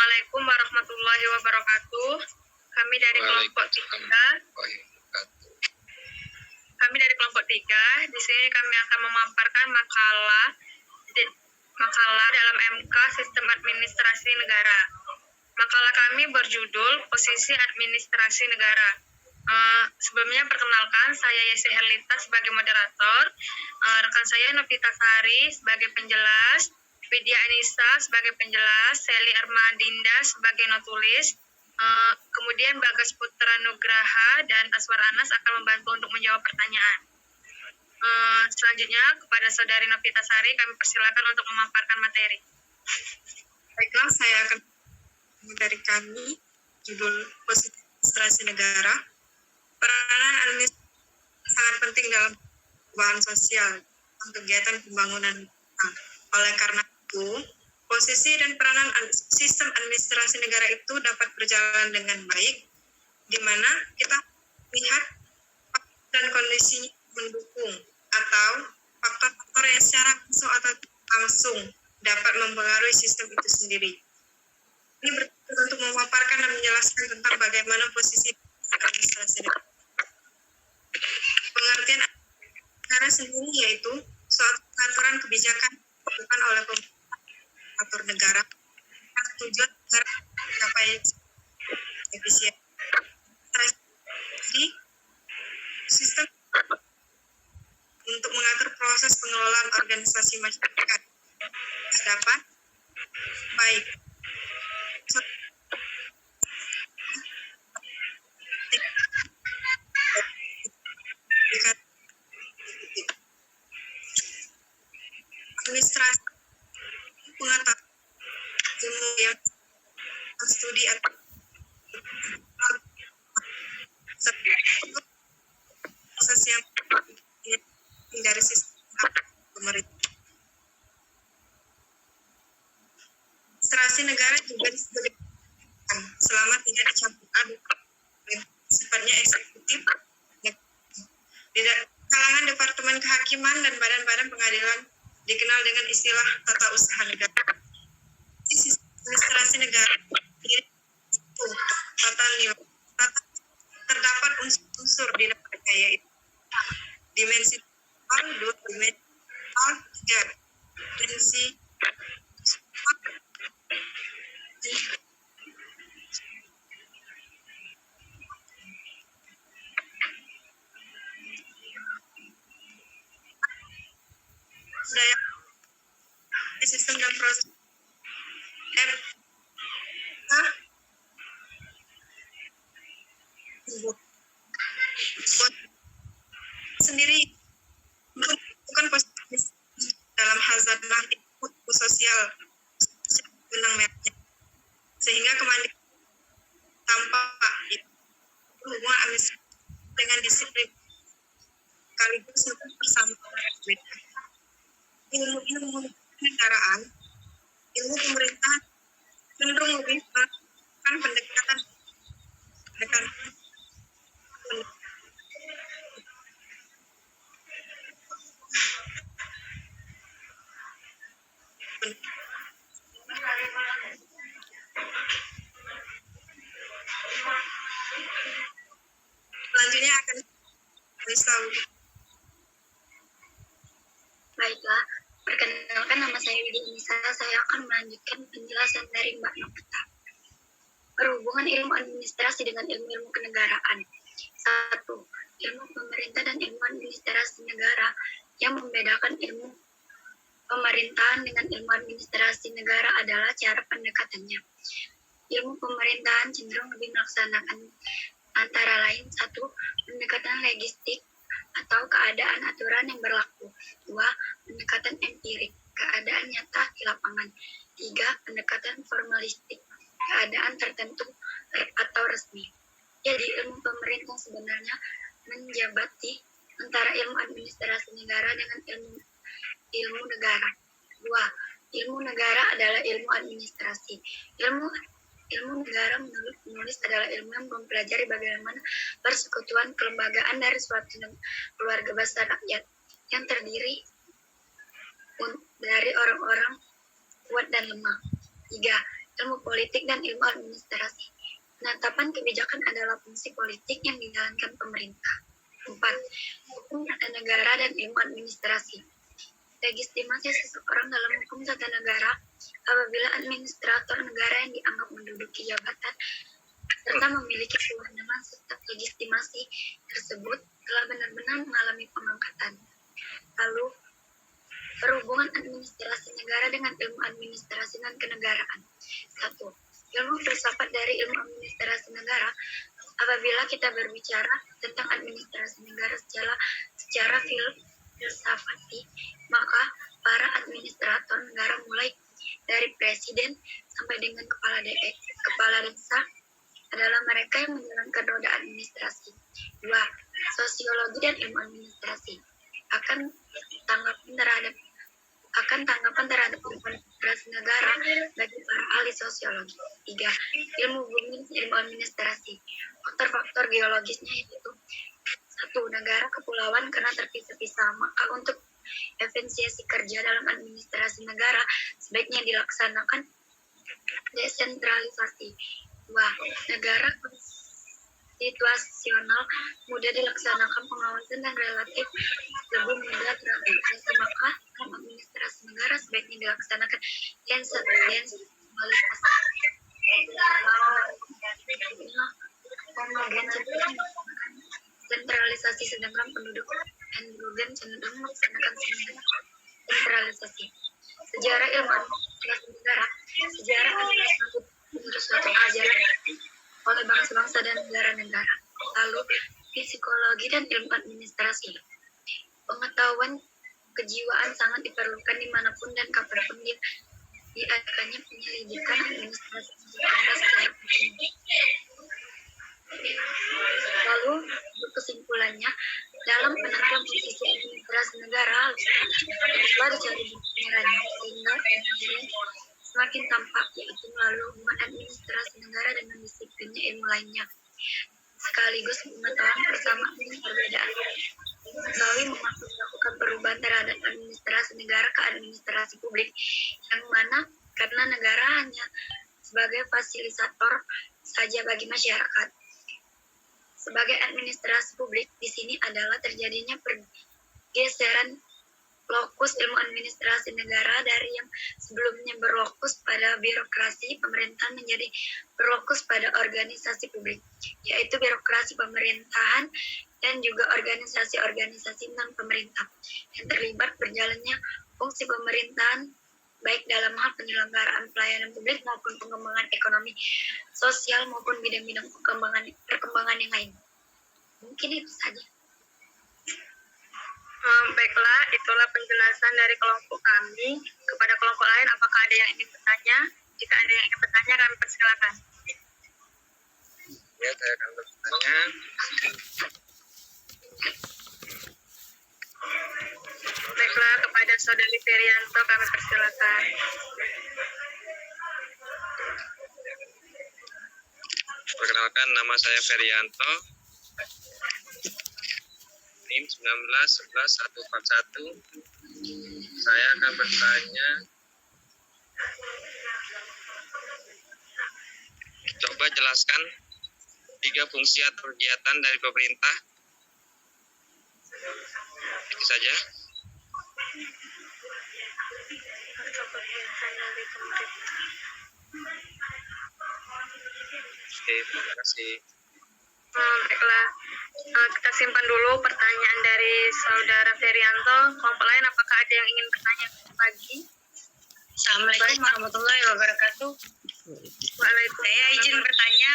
Assalamualaikum warahmatullahi wabarakatuh. Kami dari kelompok 3. Di sini kami akan memaparkan makalah dalam MK Sistem Administrasi Negara. Makalah kami berjudul Posisi Administrasi Negara. Sebelumnya perkenalkan, saya Yesi Herlita sebagai moderator, rekan saya Novita Sari sebagai penjelas, Widya Anissa sebagai penjelas, Seli Armadinda sebagai notulis, kemudian Bagas Putra Nugraha dan Aswar Anas akan membantu untuk menjawab pertanyaan. Selanjutnya kepada Saudari Novita Sari kami persilakan untuk memaparkan materi. Baiklah, saya akan dari kami judul Posisi Administrasi Negara. Peranan administrasi sangat penting dalam perubahan sosial dan kegiatan pembangunan. Oleh karena itu, posisi dan peranan sistem administrasi negara itu dapat berjalan dengan baik, di mana kita lihat dan kondisinya mendukung atau faktor-faktor yang secara langsung atau langsung dapat mempengaruhi sistem itu sendiri. Ini bertujuan untuk memaparkan dan menjelaskan tentang bagaimana posisi administrasi negara. Pengertian negara sendiri yaitu suatu aturan kebijakan dilakukan oleh aparatur negara dengan tujuan agar mencapai efisien. Jadi, sistem untuk mengatur proses pengelolaan organisasi masyarakat dapat baik administrasi pengetahuan ilmu yang studi atau proses yang dari sistem pemerintah. Administrasi negara juga disebut selama tidak dicampur aduk sifatnya eksekutif di kalangan departemen kehakiman dan badan-badan pengadilan dikenal dengan istilah tata usaha negara. Sistem administrasi negara itu tata nilai terdapat unsur di dalamnya yaitu dimensi dua dimensi tiga dimensi daya sistem dan proses sendiri bukan posisi dalam hazard sosial benang merahnya sehingga kemandirian tanpa hubungan administrasi dengan disiplin sekaligus bersama ilmu negaraan, ilmu pemerintahan cenderung lebih melakukan pendekatan selanjutnya akan tahu. Baiklah, perkenalkan nama saya Widya Anissa. Saya akan melanjutkan penjelasan dari Mbak Novita. Perhubungan ilmu administrasi dengan ilmu-ilmu kenegaraan. 1. Ilmu pemerintah dan ilmu administrasi negara. Yang membedakan ilmu pemerintahan dengan ilmu administrasi negara adalah cara pendekatannya. Ilmu pemerintahan cenderung lebih melaksanakan antara lain 1. Pendekatan logistik atau keadaan aturan yang berlaku. 2. Pendekatan empirik, keadaan nyata di lapangan. 3. Pendekatan formalistik, keadaan tertentu atau resmi. Jadi ilmu pemerintah sebenarnya menjabati antara ilmu administrasi negara dengan ilmu negara. 2. Ilmu negara adalah ilmu administrasi. Ilmu negara menulis adalah ilmu yang mempelajari bagaimana persekutuan kelembagaan dari suatu keluarga besar rakyat yang terdiri dari orang-orang kuat dan lemah. 3. ilmu politik dan ilmu administrasi. Penetapan kebijakan adalah fungsi politik yang dijalankan pemerintah. 4. Hukum tata negara dan ilmu administrasi. Legitimasi seseorang dalam hukum tata negara apabila administrator negara yang dianggap menduduki jabatan serta memiliki kewenangan serta legitimasi tersebut telah benar-benar mengalami pengangkatan. Lalu, perhubungan administrasi negara dengan ilmu administrasi dan kenegaraan. 1. Ilmu filsafat dari ilmu administrasi negara. Apabila kita berbicara tentang administrasi negara secara filsafati, maka para administrator negara mulai dari presiden sampai dengan kepala desa adalah mereka yang menjalankan roda administrasi. 2. Sosiologi dan ilmu administrasi. Akan tanggapan terhadap administrasi negara bagi para ahli sosiologi. 3. Ilmu bumi dan ilmu administrasi. Faktor-faktor geologisnya yaitu 1. Negara kepulauan karena terpisah-pisah, maka untuk efisiensi kerja dalam administrasi negara sebaiknya dilaksanakan desentralisasi. 2. Negara situasional mudah dilaksanakan pengawasan dan relatif lebih mudah teradministrasi, maka dalam administrasi negara sebaiknya dilaksanakan desentralisasi. Sentralisasi sedangkan penduduk endogenen cenderung melaksanakan sentralisasi. Sejarah ilmu administrasi negara. Sejarah adalah suatu ajaran oleh bangsa-bangsa dan negara-negara. Lalu, psikologi dan ilmu administrasi. Pengetahuan kejiwaan sangat diperlukan dimanapun dan kapanpun diadakannya penyelidikan administrasi negara secara umum. Lalu, untuk kesimpulannya, dalam penentuan posisi administrasi negara haruslah dicari bukti merahnya sehingga semakin tampak, yaitu melalui hubungan administrasi negara dengan disiplinnya ilmu lainnya, sekaligus pengetahuan persamaan dan perbedaan. Mengetahui melakukan perubahan terhadap administrasi negara ke administrasi publik, yang mana karena negara hanya sebagai fasilitator saja bagi masyarakat. Sebagai administrasi publik, di sini adalah terjadinya pergeseran lokus ilmu administrasi negara dari yang sebelumnya berlokus pada birokrasi pemerintahan menjadi berlokus pada organisasi publik, yaitu birokrasi pemerintahan dan juga organisasi-organisasi non-pemerintah yang terlibat berjalannya fungsi pemerintahan baik dalam hal penyelenggaraan pelayanan publik maupun pengembangan ekonomi, sosial maupun bidang-bidang perkembangan yang lain. Mungkin itu saja. Baiklah, itulah penjelasan dari kelompok kami. Kepada kelompok lain, apakah ada yang ingin bertanya? Jika ada yang ingin bertanya, kami persilakan. Ya, saya akan bertanya. Baiklah, kepada Saudari Ferianto, kami persilakan. Perkenalkan, nama saya Ferianto. NIM 19114141. Saya akan bertanya. Coba jelaskan 3 fungsi atau kegiatan dari pemerintah. Itu saja. Oke, terima kasih. Baiklah, kita simpan dulu pertanyaan dari Saudara Ferianto. Kelompok lain, apakah ada yang ingin bertanya lagi? Assalamualaikum warahmatullahi wabarakatuh. Waalaikumsalam. Saya izin bertanya.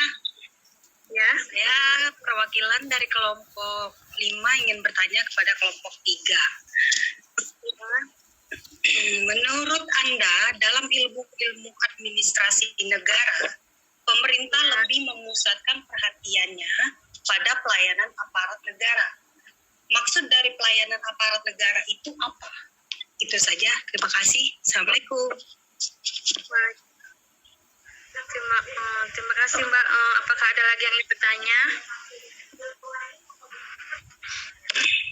Ya. Saya perwakilan dari kelompok 5 ingin bertanya kepada kelompok 3. Menurut Anda, dalam ilmu administrasi negara, pemerintah lebih memusatkan perhatiannya pada pelayanan aparat negara. Maksud dari pelayanan aparat negara itu apa? Itu saja. Terima kasih. Assalamualaikum. Baik. Terima kasih, Mbak. Apakah ada lagi yang ingin bertanya?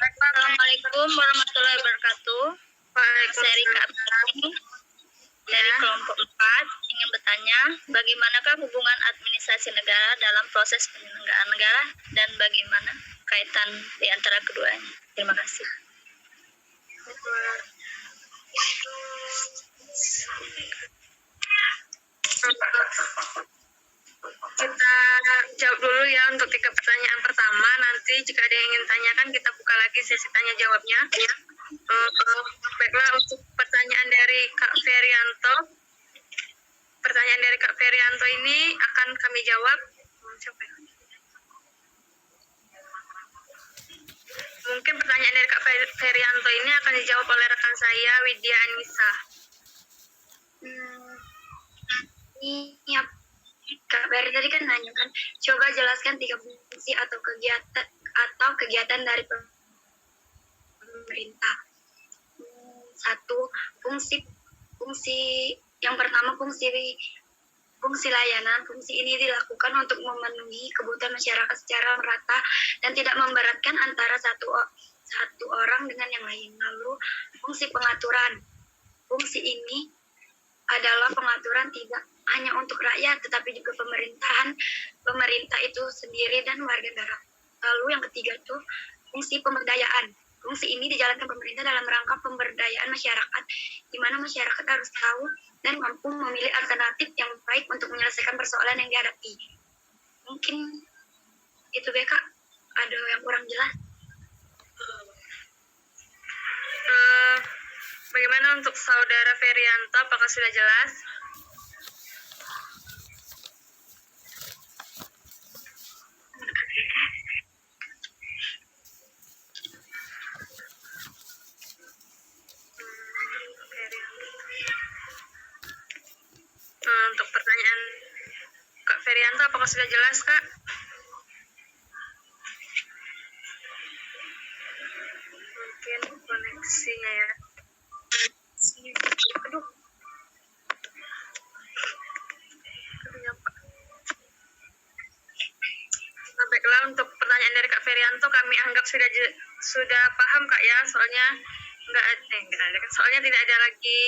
Assalamualaikum warahmatullahi wabarakatuh. Saya Rika Abdullah dari kelompok 4 ingin bertanya, bagaimanakah hubungan administrasi negara dalam proses penyelenggaraan negara dan bagaimana kaitan di antara keduanya? Terima kasih. Kita jawab dulu ya untuk 3 pertanyaan pertama. Nanti jika ada yang ingin tanyakan, kita buka lagi sesi tanya jawabnya. Baiklah, untuk pertanyaan dari Kak Ferianto. Pertanyaan dari Kak Ferianto ini akan kami jawab. Siapa ya? Mungkin pertanyaan dari Kak Ferianto ini akan dijawab oleh rekan saya, Widya Anissa. Ini Kak Ferry tadi kan nanya kan, coba jelaskan 3 fungsi atau kegiatan dari pemerintah. 1, fungsi yang pertama fungsi layanan. Fungsi ini dilakukan untuk memenuhi kebutuhan masyarakat secara merata dan tidak memberatkan antara satu orang dengan yang lain. Lalu fungsi pengaturan. Fungsi ini adalah pengaturan tidak hanya untuk rakyat tetapi juga pemerintah itu sendiri dan warga negara. Lalu yang ketiga itu fungsi pemberdayaan. Fungsi ini dijalankan pemerintah dalam rangka pemberdayaan masyarakat, di mana masyarakat harus tahu dan mampu memilih alternatif yang baik untuk menyelesaikan persoalan yang dihadapi. Mungkin itu ya Kak, ada yang kurang jelas? Bagaimana untuk Saudara Ferianto, apakah sudah jelas? Untuk pertanyaan Kak Ferianto, apakah sudah jelas, Kak? Mungkin koneksinya ya. Aduh. Baiklah, untuk pertanyaan dari Kak Ferianto kami anggap sudah paham Kak ya, soalnya soalnya tidak ada lagi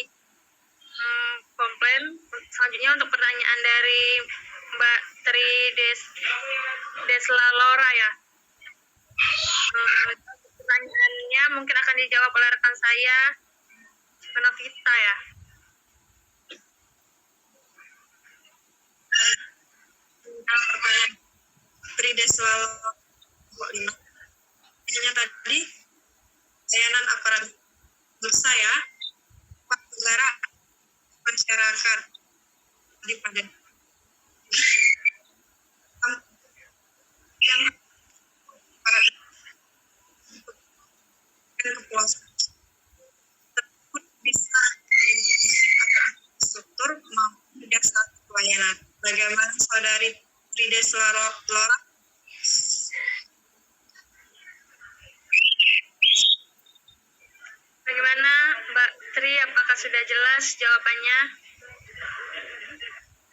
komplain. Selanjutnya untuk pertanyaan dari Mbak Tri Desla Lora ya. Pertanyaannya mungkin akan dijawab oleh rekan saya, Novita ya. Pertanyaan Tri Desla Lora. Hanya tadi layanan aparat saya, Pak Negara, masyarakat di pada yang aparat dan kepuasan tersebut bisa struktur maupun dasar pelayanan. Bagaimana Saudari Tri Desla Lora? Bagaimana Mbak Tri, apakah sudah jelas jawabannya?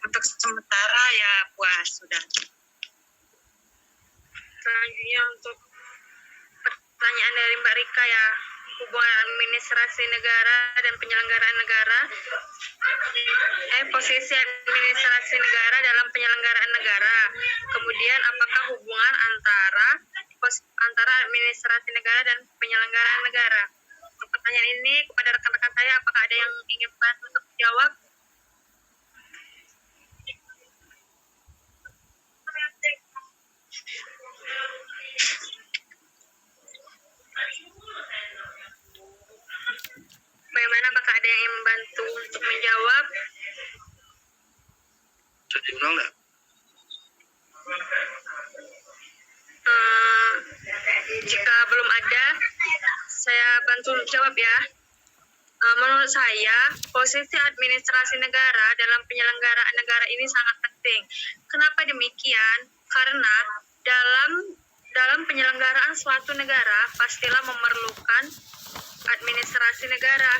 Untuk sementara ya puas sudah. Selanjutnya untuk pertanyaan dari Mbak Rika ya, hubungan administrasi negara dan penyelenggaraan negara. Posisi administrasi negara dalam penyelenggaraan negara. Kemudian apakah hubungan antara administrasi negara dan penyelenggaraan negara? Untuk pertanyaan ini kepada rekan-rekan saya, apakah ada yang ingin bantu untuk menjawab? Bagaimana, apakah ada yang ingin membantu untuk menjawab? Bisa diulang nggak? Jika belum ada, saya bantu jawab ya. Menurut saya, posisi administrasi negara dalam penyelenggaraan negara ini sangat penting. Kenapa demikian? Karena dalam penyelenggaraan suatu negara pastilah memerlukan administrasi negara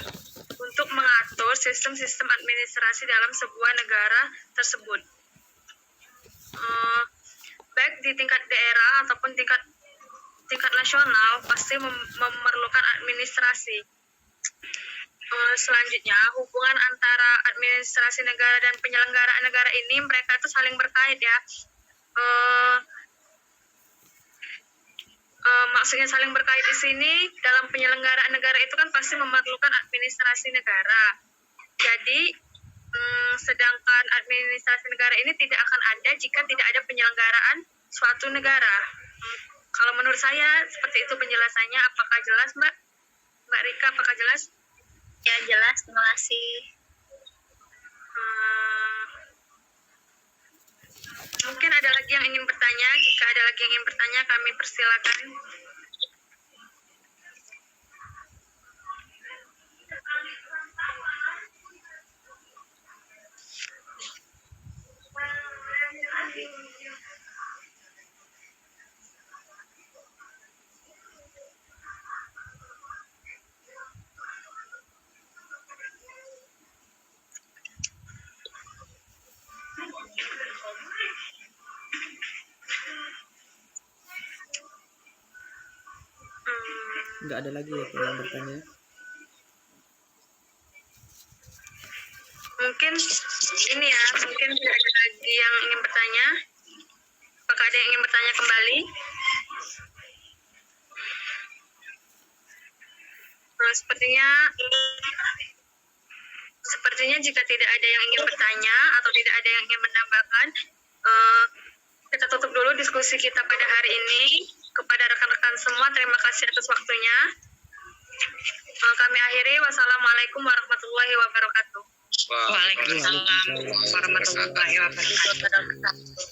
untuk mengatur sistem-sistem administrasi dalam sebuah negara tersebut. Baik di tingkat daerah ataupun tingkat nasional pasti memerlukan administrasi. Selanjutnya, hubungan antara administrasi negara dan penyelenggaraan negara ini mereka itu saling berkait ya. Maksudnya saling berkait di sini dalam penyelenggaraan negara itu kan pasti memerlukan administrasi negara. Jadi sedangkan administrasi negara ini tidak akan ada jika tidak ada penyelenggaraan suatu negara. Kalau menurut saya seperti itu penjelasannya. Apakah jelas, Mbak? Mbak Rika, apakah jelas? Ya, jelas. Terima kasih. Mungkin ada lagi yang ingin bertanya. Jika ada lagi yang ingin bertanya, kami persilakan. Nggak ada lagi ya yang bertanya. Mungkin ini ya, mungkin tidak ada lagi yang ingin bertanya. Apakah ada yang ingin bertanya kembali? Sepertinya jika tidak ada yang ingin bertanya atau tidak ada yang ingin menambahkan, kita tutup dulu diskusi kita pada hari ini. Kepada rekan-rekan semua, terima kasih atas waktunya. Kami akhiri. Wassalamualaikum warahmatullahi wabarakatuh. Waalaikumsalam warahmatullahi wabarakatuh.